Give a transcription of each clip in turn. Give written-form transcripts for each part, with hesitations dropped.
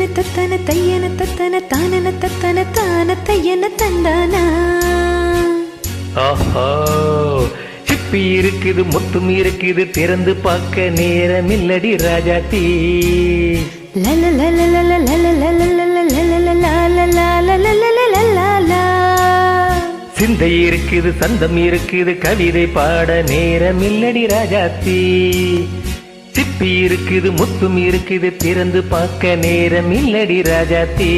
தத்தன தத்தன தையன தத்தன தானன தத்தன தான தையன தந்தானா. ஆஹா, சிப்பி இருக்குது முத்தும் இருக்குது திறந்து பார்க்க நேரம் இல்லடி ராஜாத்தி. சிந்தை இருக்குது சந்தம் இருக்குது கவிதை பாட நேரம் இல்லடி ராஜாத்தி. சிப்பி இருக்குது முத்தும் இருக்குது திறந்து பார்க்க நேரம் இல்லடி ராஜாத்தி.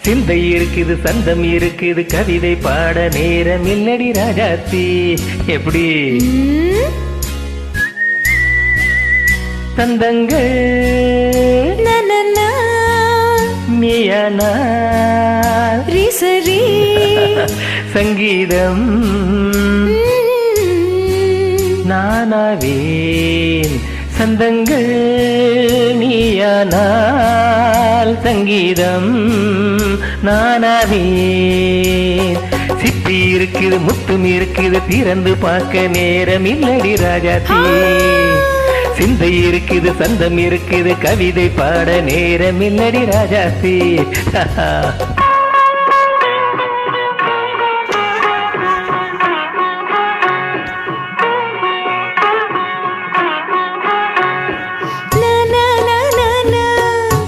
சிந்தை இருக்குது சந்தம் இருக்குது கவிதை பாட நேரம் இல்லடி ராஜாத்தி. எப்படி தந்தங்கள் நீயானா சரி சங்கீதம் நானாவேன். சந்தங்கள் நீயானால் சங்கீதம் நானாவேன். சிப்பி இருக்குது முத்தும் இருக்குது திறந்து பார்க்க நேரம் இல்லடி ராஜாத்தி. சிந்தை இருக்குது சந்தம் இருக்குது கவிதை பாட நேரம் இல்லடி Rajathi.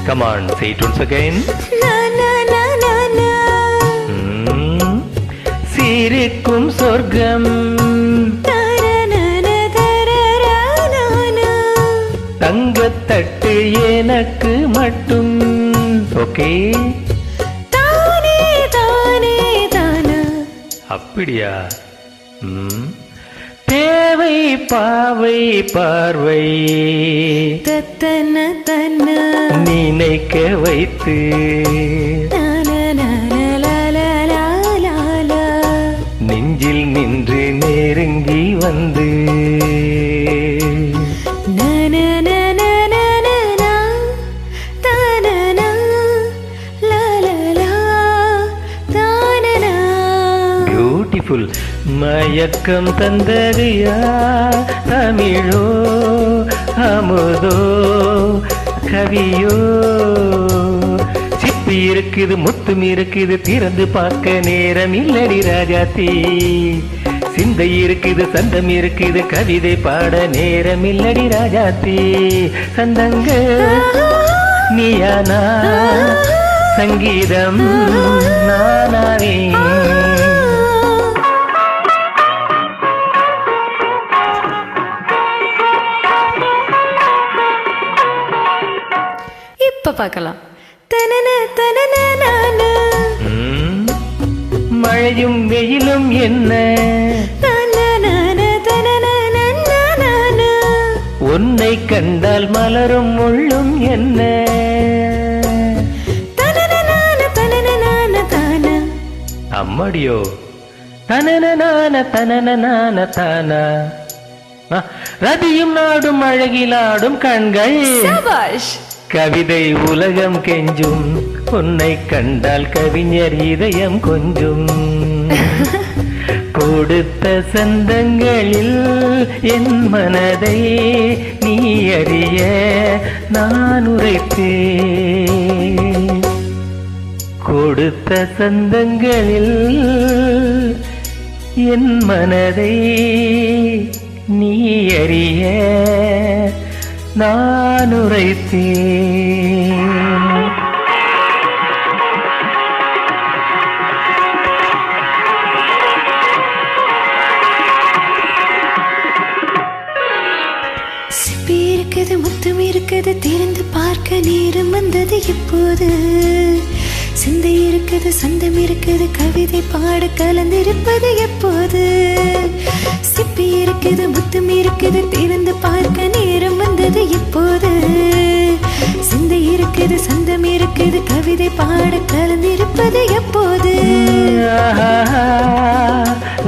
Come on, say it once again. சிரிக்கும் சொர்க்கம் தங்கத்தட்டு எனக்கு மட்டும். ஓகே, தானே தானே தானா. அப்படியா? தேவை பாவை பார்வை தத்தன தன்ன நினைக்க வைத்து நெஞ்சில் நின்று நெருங்கி வந்து பியூட்டிஃபுல். மயக்கம் தந்தது யார்? தமிழோ அமுதோ கவியோ? சிப்பி இருக்குது முத்தும் இருக்குது திறந்து பார்க்க நேரம் இல்லடி ராஜாத்தி. சிந்தை இருக்குது சந்தம் இருக்குது கவிதை பாட நேரம் இல்லடி ராஜாத்தி. சந்தங்கள் நீயானா சங்கீதம் நானாவே. இப்ப பார்க்கலாம். தனன தனன நானா. மழையும் வெயிலும் என்ன உன்னை கண்டால் மலரும் முள்ளும் என்ன. அம்மடியோ தனன தனன தானா. ரதியும் நாடும் அழகிலாடும் கண்கள் கவிதை உலகம் கெஞ்சும். உன்னை கண்டால் கவிஞர் இதயம் கொஞ்சும். கொடுத்த சந்தங்களில் என் மனதை நீ அறிய நான் உரைத்தேன். கொடுத்த சந்தங்களில் என் மனதை நீ அறிய நான் உரைத்தேன். சிப்பி இருக்குது முத்தம் இருக்குது திறந்து பார்க்க நேரம் வந்தது எப்போது. சிந்தை இருக்குது சந்தம் இருக்குது கவிதை பாட கலந்திருப்பது எப்போது. சிப்பி இருக்குது முத்தம் இருக்குது திறந்து பார்க்க நேரம் வந்தது எப்போது. சிந்தை இருக்குது சந்தம் இருக்குது கவிதை பாட கலந்திருப்பது எப்போது.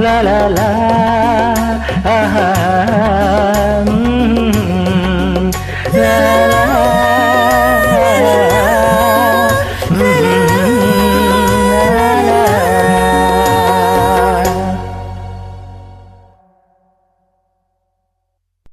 லா லா லா ஆஹா